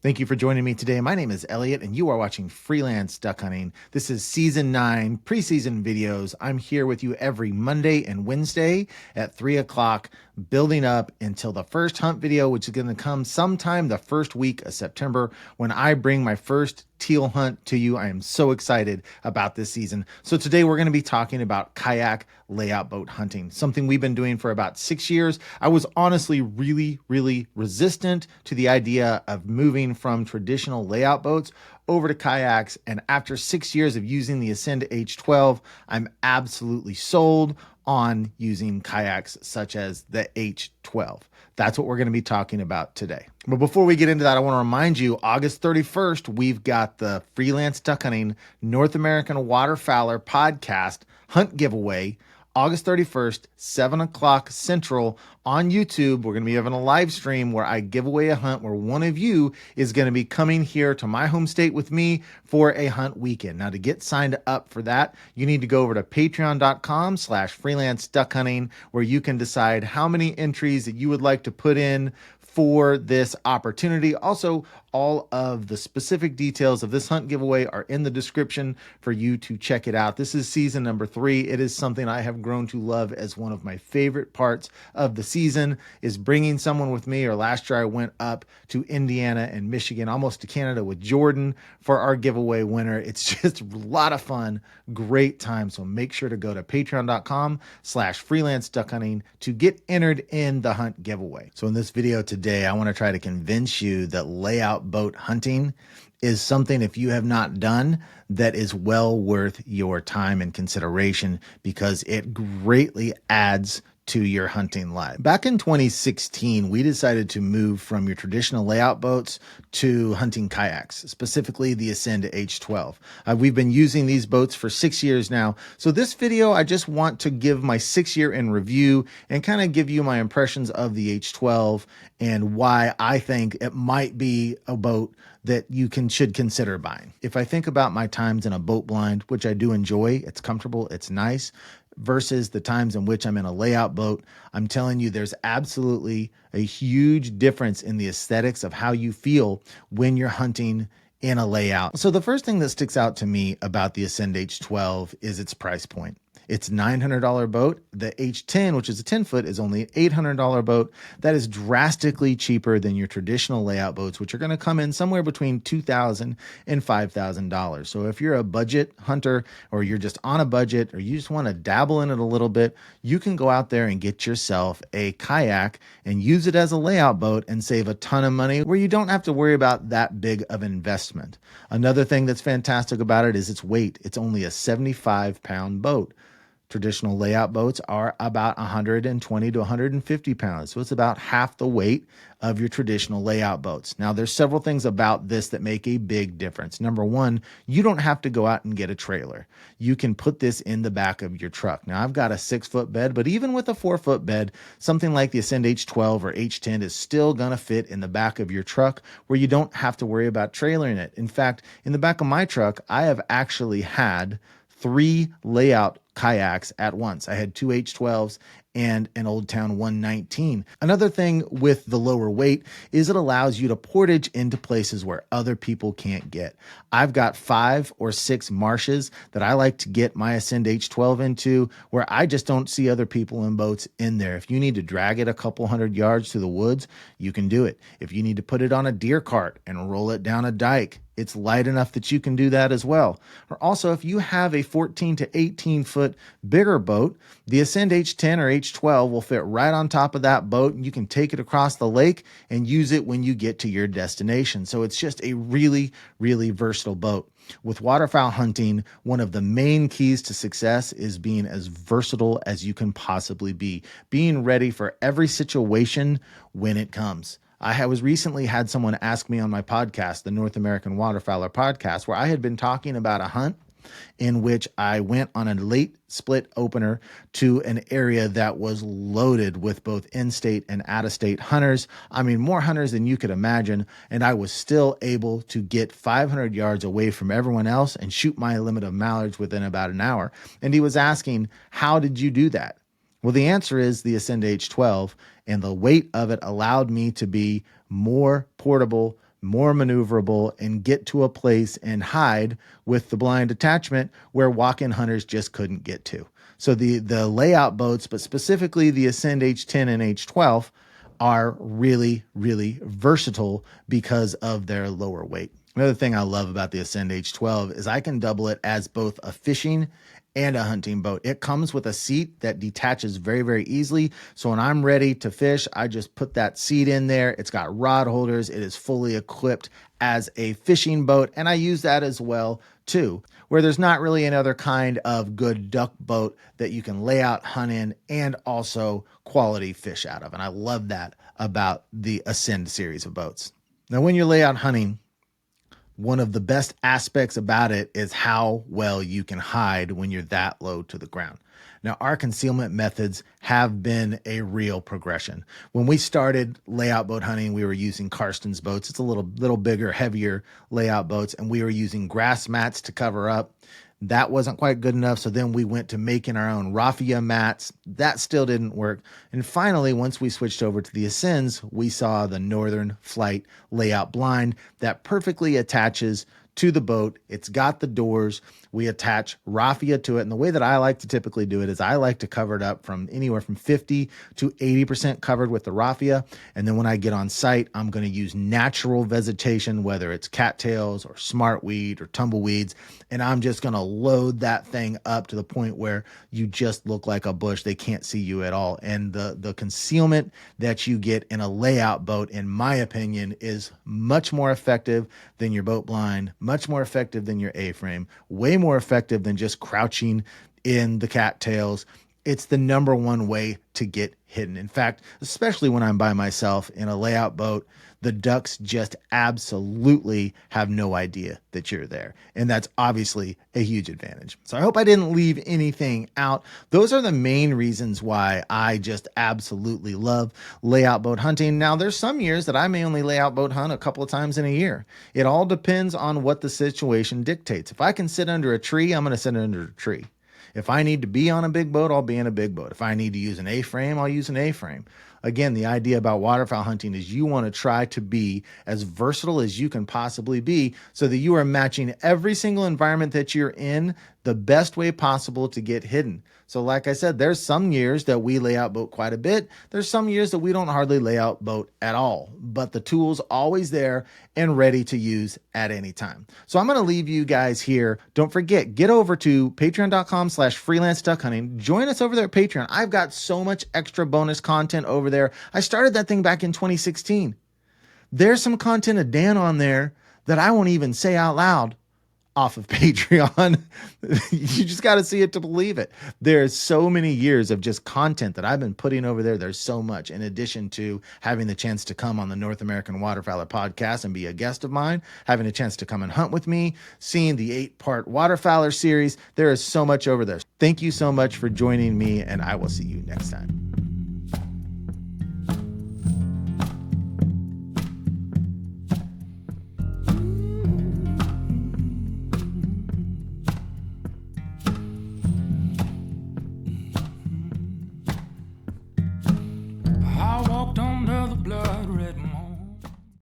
Thank you for joining me today. My name is Elliott, and you are watching Freelance Duck Hunting. This is Season 9 preseason videos. I'm here with you every Monday and Wednesday at 3 o'clock, building up until the first hunt video, which is going to come sometime the first week of September when I bring my first teal hunt to you. I am so excited about this season. So today we're going to be talking about kayak layout boat hunting, something we've been doing for about 6 years. I was honestly really resistant to the idea of moving from traditional layout boats over to kayaks. And after 6 years of using the Ascend H12, I'm absolutely sold on using kayaks such as the H12. That's what we're going to be talking about today. But before we get into that, I want to remind you, August 31st, we've got the Freelance Duck Hunting North American Waterfowler podcast hunt giveaway. August 31st, 7 o'clock Central on YouTube. We're going to be having a live stream where I give away a hunt where one of you is going to be coming here to my home state with me for a hunt weekend. Now, to get signed up for that, you need to go over to patreon.com/freelance duck hunting, where you can decide how many entries that you would like to put in for this opportunity. Also, all of the specific details of this hunt giveaway are in the description for you to check it out. This is season number 3. It is something I have grown to love as one of my favorite parts of the season, is bringing someone with me. Or last year I went up to Indiana and Michigan, almost to Canada, with Jordan for our giveaway winner. It's just a lot of fun, great time. So make sure to go to patreon.com/freelance duck hunting to get entered in the hunt giveaway. So in this video today, I want to try to convince you that layout boat hunting is something, if you have not done, that is well worth your time and consideration, because it greatly adds to your hunting life. Back in 2016, we decided to move from your traditional layout boats to hunting kayaks, specifically the Ascend H12. We've been using these boats for 6 years now. So this video, I just want to give my 6-year in review and kind of give you my impressions of the H12 and why I think it might be a boat that you should consider buying. If I think about my times in a boat blind, which I do enjoy, it's comfortable, it's nice, versus the times in which I'm in a layout boat, I'm telling you, there's absolutely a huge difference in the aesthetics of how you feel when you're hunting in a layout. So the first thing that sticks out to me about the Ascend H12 is its price point. It's a $900 boat. The H10, which is a 10-foot, is only an $800 boat. That is drastically cheaper than your traditional layout boats, which are going to come in somewhere between $2,000 and $5,000. So if you're a budget hunter, or you're just on a budget, or you just want to dabble in it a little bit, you can go out there and get yourself a kayak and use it as a layout boat and save a ton of money where you don't have to worry about that big of investment. Another thing that's fantastic about it is its weight. It's only a 75-pound boat. Traditional layout boats are about 120 to 150 pounds. So it's about half the weight of your traditional layout boats. Now, there's several things about this that make a big difference. Number one, you don't have to go out and get a trailer. You can put this in the back of your truck. Now, I've got a 6-foot bed, but even with a 4-foot bed, something like the Ascend H12 or H10 is still going to fit in the back of your truck, where you don't have to worry about trailering it. In fact, in the back of my truck, I have actually had 3 layout kayaks at once. I had 2 H12s and an Old Town 119. Another thing with the lower weight is it allows you to portage into places where other people can't get. I've got 5 or 6 marshes that I like to get my Ascend H12 into, where I just don't see other people in boats in there. If you need to drag it a couple hundred yards through the woods, you can do it. If you need to put it on a deer cart and roll it down a dike, it's light enough that you can do that as well. Or also, if you have a 14 to 18 foot bigger boat, the Ascend H10 or H12 will fit right on top of that boat, and you can take it across the lake and use it when you get to your destination. So it's just a really versatile boat. With waterfowl hunting, one of the main keys to success is being as versatile as you can possibly be, being ready for every situation when it comes. I was recently had someone ask me on my podcast, the North American Waterfowler podcast, where I had been talking about a hunt in which I went on a late split opener to an area that was loaded with both in-state and out-of-state hunters. I mean, more hunters than you could imagine. And I was still able to get 500 yards away from everyone else and shoot my limit of mallards within about an hour. And he was asking, how did you do that? Well, the answer is the Ascend H12, and the weight of it allowed me to be more portable, more maneuverable, and get to a place and hide with the blind attachment where walk-in hunters just couldn't get to. So the layout boats, but specifically the Ascend H10 and H12, are really, really versatile because of their lower weight. Another thing I love about the Ascend H12 is I can double it as both a fishing and a hunting boat. It comes with a seat that detaches very, very easily. So when I'm ready to fish, I just put that seat in there. It's got rod holders. It is fully equipped as a fishing boat. And I use that as well too, where there's not really another kind of good duck boat that you can lay out, hunt in, and also quality fish out of. And I love that about the Ascend series of boats. Now, when you're lay out hunting, one of the best aspects about it is how well you can hide when you're that low to the ground. Now, our concealment methods have been a real progression. When we started layout boat hunting, we were using Karsten's boats. It's a little bigger, heavier layout boats, and we were using grass mats to cover up. That wasn't quite good enough. So then we went to making our own raffia mats. That still didn't work. And finally, once we switched over to the Ascends, we saw the Northern Flight layout blind that perfectly attaches to the boat. It's got the doors. We attach raffia to it. And the way that I like to typically do it is I like to cover it up from anywhere from 50 to 80% covered with the raffia. And then when I get on site, I'm going to use natural vegetation, whether it's cattails or smartweed or tumbleweeds. And I'm just going to load that thing up to the point where you just look like a bush. They can't see you at all. And the concealment that you get in a layout boat, in my opinion, is much more effective than your boat blind, much more effective than your A-frame, way more effective than just crouching in the cattails. It's the number one way to get hidden. In fact, especially when I'm by myself in a layout boat, the ducks just absolutely have no idea that you're there. And that's obviously a huge advantage. So I hope I didn't leave anything out. Those are the main reasons why I just absolutely love layout boat hunting. Now, there's some years that I may only layout boat hunt a couple of times in a year. It all depends on what the situation dictates. If I can sit under a tree, I'm going to sit under a tree. If I need to be on a big boat, I'll be in a big boat. If I need to use an A-frame, I'll use an A-frame. Again, the idea about waterfowl hunting is you want to try to be as versatile as you can possibly be so that you are matching every single environment that you're in the best way possible to get hidden. So like I said, there's some years that we lay out boat quite a bit. There's some years that we don't hardly lay out boat at all, but the tool's always there and ready to use at any time. So I'm going to leave you guys here. Don't forget, get over to patreon.com/freelance duck hunting. Join us over there at Patreon. I've got so much extra bonus content over there. I started that thing back in 2016. There's some content of Dan on there that I won't even say out loud off of Patreon. You just got to see it to believe it. There's so many years of just content that I've been putting over there. There's so much, in addition to having the chance to come on the North American Waterfowler podcast and be a guest of mine, having a chance to come and hunt with me, seeing the 8-part Waterfowler series. There is so much over there. Thank you so much for joining me, and I will see you next time.